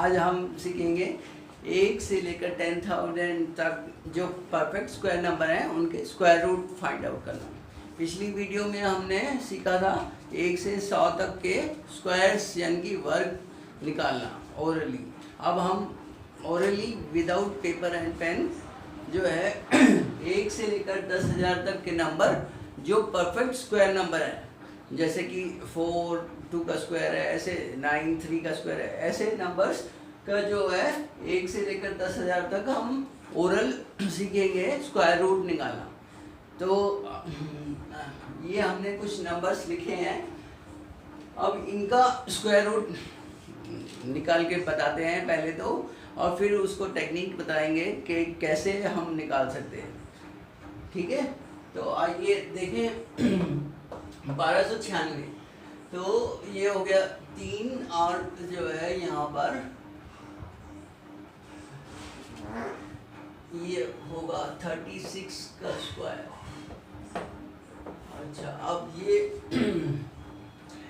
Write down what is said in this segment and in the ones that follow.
आज हम सीखेंगे 1 से लेकर 10,000 तक जो परफेक्ट स्क्वायर नंबर हैं उनके स्क्वायर रूट फाइंड आउट करना। पिछली वीडियो में हमने सीखा था 1 से 100 तक के स्क्वायर्स यानी कि वर्ग निकालना ओरली। अब हम orally without paper and pen जो है 1 से लेकर 10,000 तक के नंबर जो परफेक्ट स्क्वायर नंबर है, जैसे कि 4 2 का स्क्वायर है, ऐसे 9 3 का स्क्वायर है, ऐसे नंबर्स का जो है 1 से लेकर 10,000 तक हम ओरल सीखेंगे स्क्वायर रूट निकालना। तो ये हमने कुछ नंबर्स लिखे हैं, अब इनका स्क्वायर रूट निकाल के बताते हैं पहले तो, और फिर उसको टेक्निक बताएंगे कि कैसे हम निकाल सकते हैं। ठीक है, तो आइए देखें 1296, तो ये हो गया 3 और जो है यहाँ पर ये होगा 36 का स्क्वायर। अच्छा, अब ये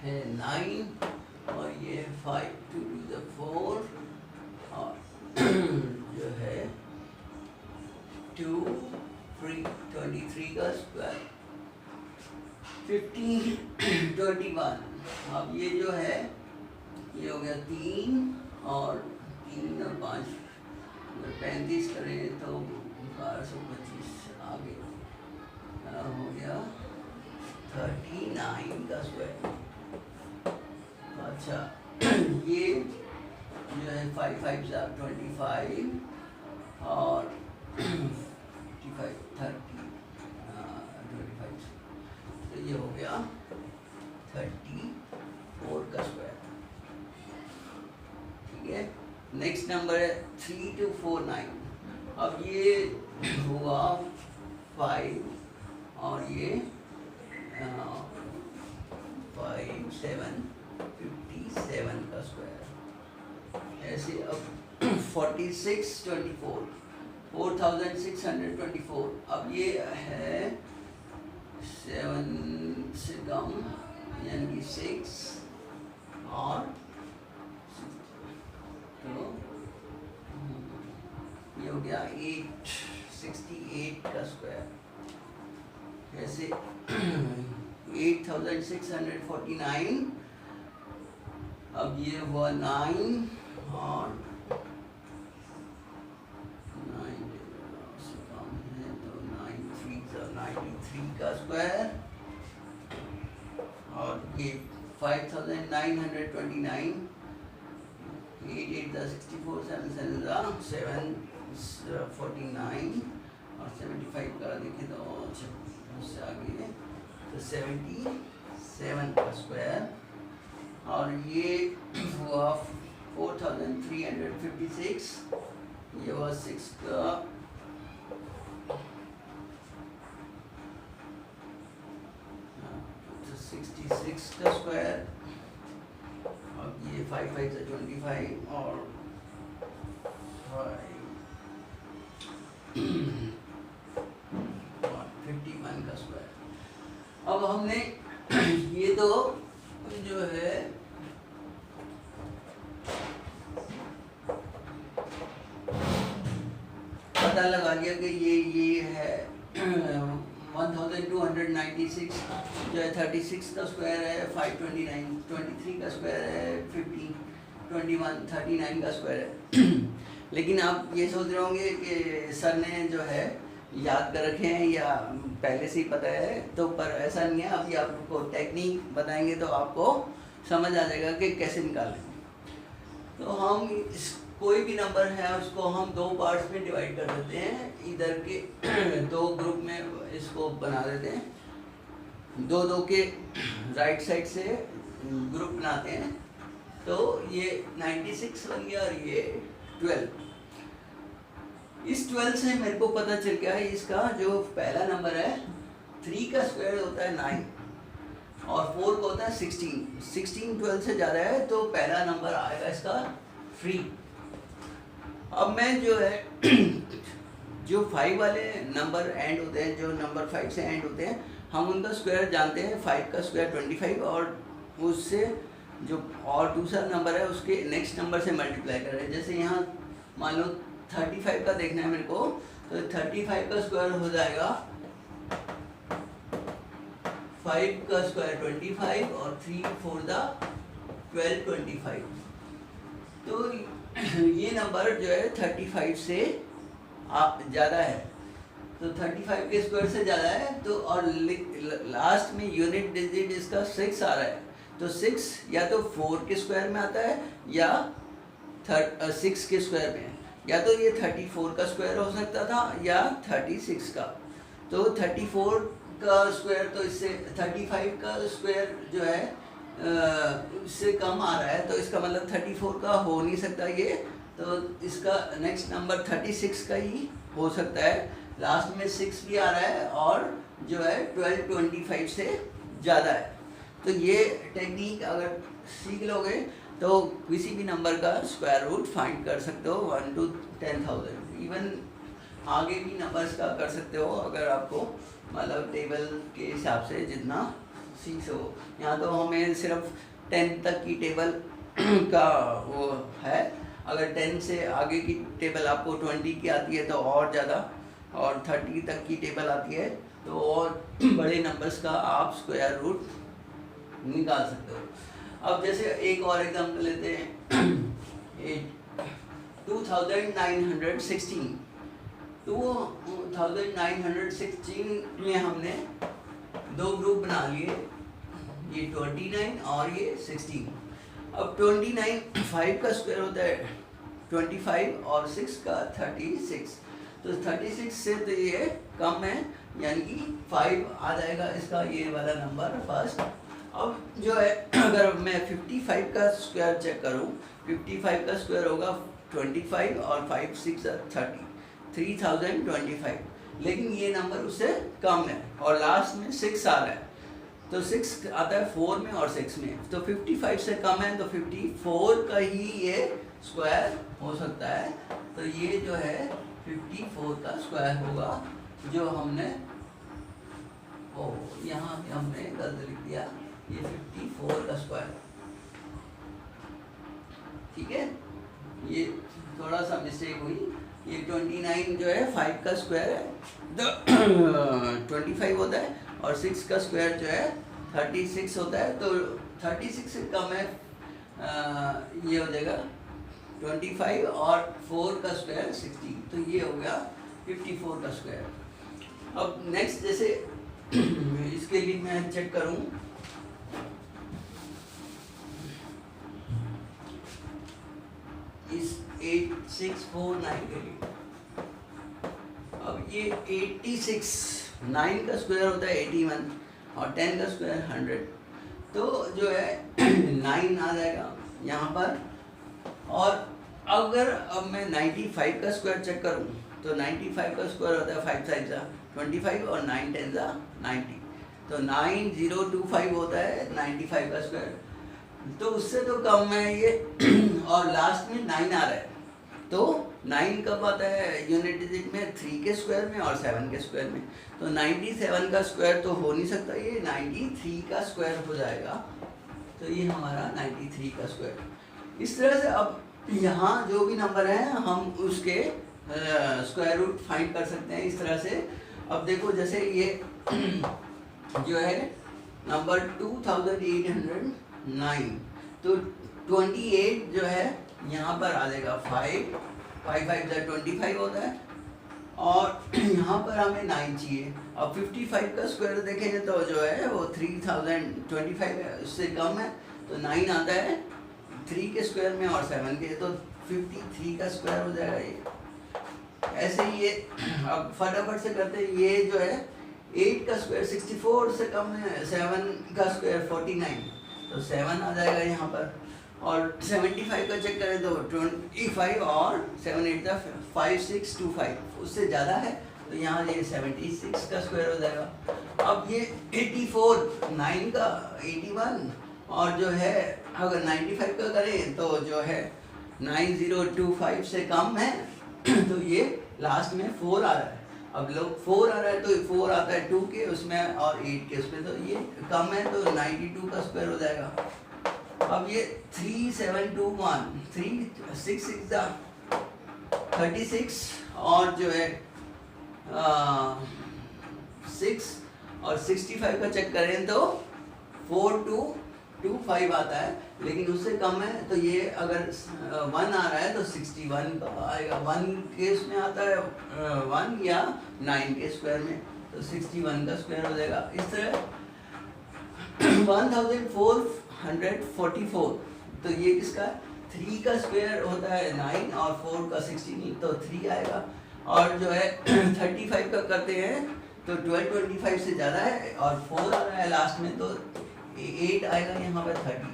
है 9 और ये 5 2 to the 4 और जो है 2 3 23 का स्क्वायर 15 21। अब ये जो है ये हो गया 3 और 3 और 5 35 करें तो 1225 आगे हो गया 39 का स्क्वायर। अच्छा, ये जो है 5 5 25 और 55 30 25, तो ये हो गया 34 का स्क्वायर। ठीक है, नेक्स्ट नंबर है 3 2 4 9। अब ये हुआ 5 और ये 5 7 57 का स्क्वायर। ऐसे अब 46 24 4624। अब ये है 7 से कम यानी कि 6 और तो ये हो गया 868 का स्क्वायर। जैसे 8649। अब ये हुआ 9 और 9 से कम है तो 9 3 93 का स्क्वायर। और ये 5929। 8 8 64 7 7 749 और 75 का देखें तो उससे आगे तो 77 का स्क्वायर। और ये हुआ 4356। ये हुआ 6 का 66 का स्क्वायर। अब ये 5 5 से 25 और 51 का स्क्वायर। अब हमने ये तो जो है पता लगा लिया कि ये है 1296 जो है 36 का स्क्वायर है, 529 23 का स्क्वायर है, 15 21 39 का स्क्वायर है। लेकिन आप ये सोच रहे होंगे कि सर ने जो है याद कर रखे हैं या पहले से ही पता है, तो पर ऐसा नहीं है। अभी आपको टेक्निक बताएंगे तो आपको समझ आ जाएगा कि कैसे निकालें। तो हम कोई भी नंबर है उसको हम 2 पार्ट्स में डिवाइड कर देते हैं, इधर के 2 ग्रुप में इसको बना देते हैं, 2 2 के राइट साइड से ग्रुप बनाते हैं। तो ये 96 बन गया और ये 12। इस 12 से मेरे को पता चल गया है इसका जो पहला नंबर है 3 का स्क्वायर होता है 9 और 4 का होता है 16। 16 12 से ज़्यादा है तो पहला नंबर आएगा इसका 3। अब मैं जो है जो 5 वाले नंबर एंड होते हैं, जो नंबर 5 से एंड होते हैं, हम उनका स्क्वायर जानते हैं। 5 का स्क्वायर 25 और उससे जो और दूसरा नंबर है उसके नेक्स्ट नंबर से मल्टीप्लाई कर रहे हैं। जैसे यहाँ मान लो 35 का देखना है मेरे को, तो 35 का स्क्वायर हो जाएगा 5 का स्क्वायर 25 और 3 4 द 12 25। तो ये नंबर जो है 35 से ज़्यादा है, तो 35 के स्क्वायर से ज़्यादा है। तो और लास्ट में यूनिट डिजिट इसका 6 आ रहा है, तो 6 या तो 4 के स्क्वायर में आता है या 6 के स्क्वायर में, या तो ये 34 का स्क्वायर हो सकता था या 36 का। तो 34 का स्क्वायर तो इससे 35 का स्क्वायर जो है इससे कम आ रहा है, तो इसका मतलब 34 का हो नहीं सकता ये, तो इसका नेक्स्ट नंबर 36 का ही हो सकता है। लास्ट में 6 भी आ रहा है और जो है 12 25 से ज़्यादा है। तो ये टेक्निक अगर सीख लोगे तो किसी भी नंबर का स्क्वायर रूट फाइंड कर सकते हो 1 to 10,000। इवन आगे भी नंबर्स का कर सकते हो अगर आपको मतलब टेबल के हिसाब से जितना सीख सको। यहाँ तो हमें सिर्फ 10 तक की टेबल का वो है, अगर 10 से आगे की टेबल आपको 20 की आती है तो और ज़्यादा, और 30 तक की टेबल आती है तो और बड़े नंबर्स का आप स्क्वायर रूट निकाल सकते हो। अब जैसे एक और एग्जाम्पल लेते हैं 2916। 2916 में हमने दो ग्रुप बना लिए, ये 29 और ये 16। अब 29 5 का स्क्वायर होता है 25 और 6 का 36, तो 36 से तो ये कम है, यानी कि 5 आ जाएगा इसका ये वाला नंबर फर्स्ट। अब जो है अगर मैं 55 का स्क्वायर चेक करूं, 55 का स्क्वायर होगा 25 और 5 6 30, 3025, लेकिन ये नंबर उससे कम है और लास्ट में 6 आ रहा है, तो 6 आता है 4 में और 6 में, तो 55 से कम है तो 54 का ही ये स्क्वायर हो सकता है। तो ये जो है 54 का स्क्वायर होगा, जो हमने यहाँ पे हमने गलत लिख दिया, ये 54 का स्क्वायर, ठीक है, ये थोड़ा सा मिस्टेक हुई। ये 29 जो है 5 का स्क्वायर है तो 25 होता है, और 6 का स्क्वायर जो है 36 होता है, तो 36 से कम है ये हो जाएगा 25 और 4 का स्क्वायर 60, तो ये हो गया 54 का स्क्वायर। अब नेक्स्ट जैसे इसके लिए मैं चेक करूं, इस 8649 के लिए, अब ये 86, 9 का स्क्वायर होता है 81 और 10 का स्क्वायर 100, तो जो है 9 आ जाएगा यहाँ पर। और अगर अब मैं 95 का स्क्वायर चेक करूँ तो 95 का स्क्वायर होता है 5 टाइम्स 25 और 9 10 90, तो 9025 होता है 95 का स्क्वायर, तो उससे तो कम है ये और लास्ट में 9 आ रहा है, तो 9 कब आता है यूनिट डिजिट में 3 के स्क्वायर में और 7 के स्क्वायर में, तो 97 का स्क्वायर तो हो नहीं सकता, ये 93 का स्क्वायर हो जाएगा, तो ये हमारा 93 का स्क्वायर। इस तरह से अब यहाँ जो भी नंबर है हम उसके स्क्वायर रूट फाइंड कर सकते हैं इस तरह से। अब देखो जैसे ये जो है नंबर 2809, तो 28 जो है यहाँ पर आ जाएगा 5 5 25 होता है, और यहाँ पर हमें 9 चाहिए। अब 55 का स्क्वायर देखेंगे तो जो है वो 3025 है, उससे कम है, तो 9 आता है 3 के स्क्वायर में और 7 के, तो 53 का स्क्वायर हो जाएगा ये। ऐसे ही ये अब फटाफट से करते हैं, ये जो है 8 का स्क्वायर 64 से कम है, 7 का स्क्वायर 49, तो 7 आ जाएगा यहाँ पर। और 75 का चेक करें तो 25 और 7 8 5625, उससे ज़्यादा है, तो यहाँ ये 76 का स्क्वायर हो जाएगा। अब ये 84 9 का 81, और जो है अगर 95 का करें तो जो है 9025 से कम है, तो ये लास्ट में 4 आ रहा है। अब लोग 4 आ रहा है तो 4 आता है 2 के उसमें और 8 के उसमें, तो ये कम है तो 92 का स्क्वायर हो जाएगा। अब ये 3 7 2 1 3 6 6 36 और जो है 6 और 65 का चेक करें तो 4 2 2 5 आता है, लेकिन उससे कम है तो ये अगर 1 आ रहा है तो 61 का आएगा। 1 के इसमें आता है 1 या 9 के स्क्वायर में, तो 61 का स्क्वायर हो जाएगा। इस तरह 1444, तो ये किसका है? 3 का स्क्वायर होता है 9 और 4 का 16, तो 3 आएगा। और जो है 35 का करते हैं तो 12 25 से ज़्यादा है और 4 आ रहा है लास्ट में, तो 8 आएगा यहाँ पर 30।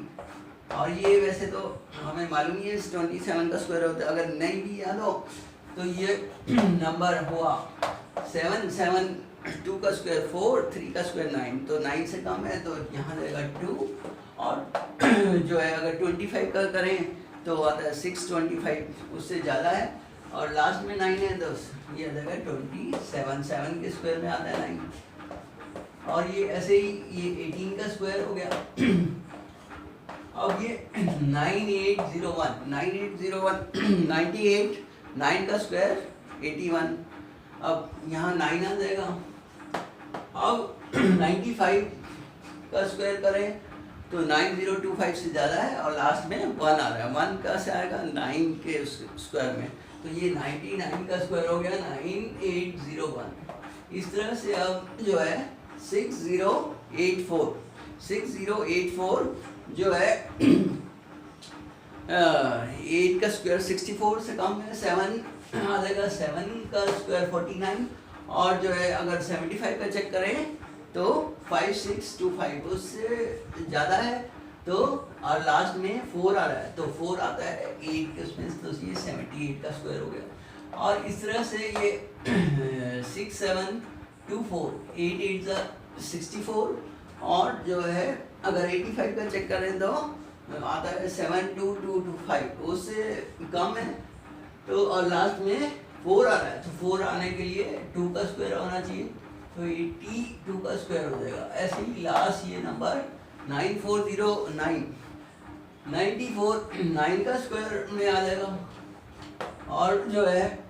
और ये वैसे तो हमें मालूम ही है 27 का स्क्वायर होता है, अगर नहीं भी याद हो तो ये नंबर हुआ 7 7 2 का स्क्वायर 4 3 का स्क्वायर 9, तो 9 से कम है तो यहाँ जाएगा 2। और जो है अगर 25 का करें तो आता है 6 25, उससे ज़्यादा है और लास्ट में 9 है तो ये आ जाएगा 27 7 के स्क्वायर में आता है 9। और ये ऐसे ही ये 18 का स्क्वायर हो गया। अब ये 9801 98 9 का स्क्वायर 81, अब यहाँ 9 आ जाएगा। अब 95 का स्क्वायर करें तो 9025 से ज़्यादा है और लास्ट में 1 आ रहा है, 1 का से आएगा 9 के स्क्वायर में, तो ये 99 का स्क्वायर हो गया 9801। इस तरह से अब जो है 6084 जो है 8 का स्क्वायर 64 से कम है, 7 आ जाएगा, 7 का स्क्वायर 49। और जो है अगर 75 का चेक करें तो 5625, उससे ज़्यादा है तो, और लास्ट में 4 आ रहा है तो 4 आता है 8 के उसमें, तो ये 78 का स्क्वायर हो गया। और इस तरह से ये 6724 8 8 64। और जो है अगर 85 का चेक करें तो आता है 72225, उससे कम है तो, और लास्ट में 4 आ रहा है तो 4 आने के लिए 2 का स्क्वायर होना चाहिए, तो 82 का स्क्वायर हो जाएगा। ऐसे ही लास्ट ये नंबर 9409 94 9 का स्क्वायर में आ जाएगा। और जो है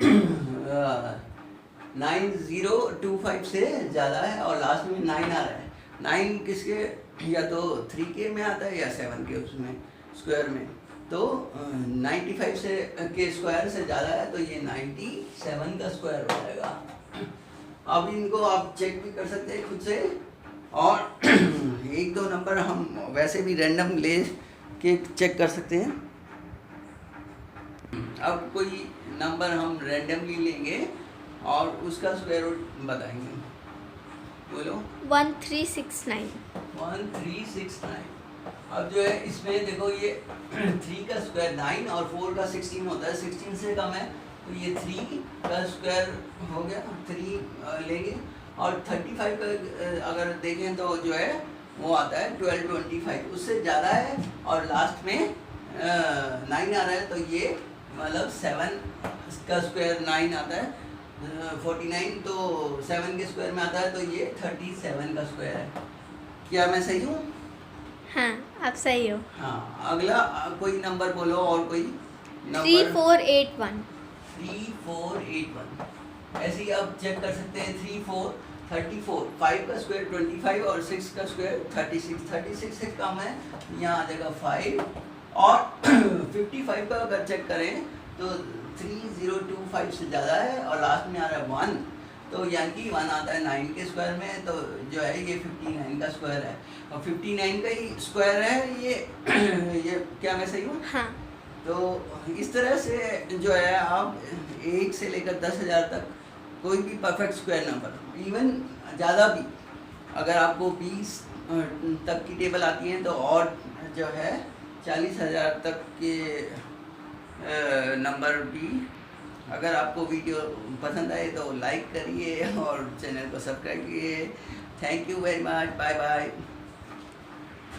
9025 से ज़्यादा है और लास्ट में 9 आ रहा है। 9 किसके, या तो 3 के में आता है या 7 के उसमें स्क्वायर में, तो 95 से के स्क्वायर से ज़्यादा है तो ये 97 का स्क्वायर हो जाएगा। अब इनको आप चेक भी कर सकते हैं खुद से, और 1-2 नंबर हम वैसे भी रैंडम ले के चेक कर सकते हैं। अब कोई नंबर हम रैंडमली लेंगे और उसका स्क्वायर रूट बताएंगे। बोलो। 1369। 1369। अब जो है इसमें देखो ये 3 का स्क्वायर 9 और 4 का 16 होता है, 16 से कम है तो ये 3 का स्क्वायर हो गया, 3 लेंगे। और 35 का अगर देखें तो जो है वो आता है 1225, उससे ज़्यादा है और लास्ट में 9 आ रहा है तो ये मतलब 7 का स्क्वायर 9 आता है, 49 तो 7 के स्क्वायर में आता है तो ये 37 का स्क्वायर है। क्या मैं सही हूँ? हाँ, आप सही हो। हाँ, अगला कोई नंबर बोलो, और कोई नंबर। 3481। 3481 ऐसे ही आप चेक कर सकते हैं। 3 4 34, 5 का स्क्वायर 25 और 6 का स्क्वायर 36, 36 से कम है यहाँ आ जाएगा 5। और 55 का अगर चेक करें तो 3025 से ज़्यादा है और लास्ट में आ रहा है 1, तो यानी कि 1 आता है 9 के स्क्वायर में, तो जो है ये 59 का स्क्वायर है और 59 का ही स्क्वायर है ये क्या मैं सही हूँ? हाँ। तो इस तरह से जो है आप 1 से लेकर 10,000 तक कोई भी परफेक्ट स्क्वायर नंबर, इवन ज़्यादा भी, अगर आपको 20 तक की टेबल आती है तो और जो है 40,000 तक के नंबर भी। अगर आपको वीडियो पसंद आए तो लाइक करिए और चैनल को सब्सक्राइब कीजिए। Thank you very much, bye bye.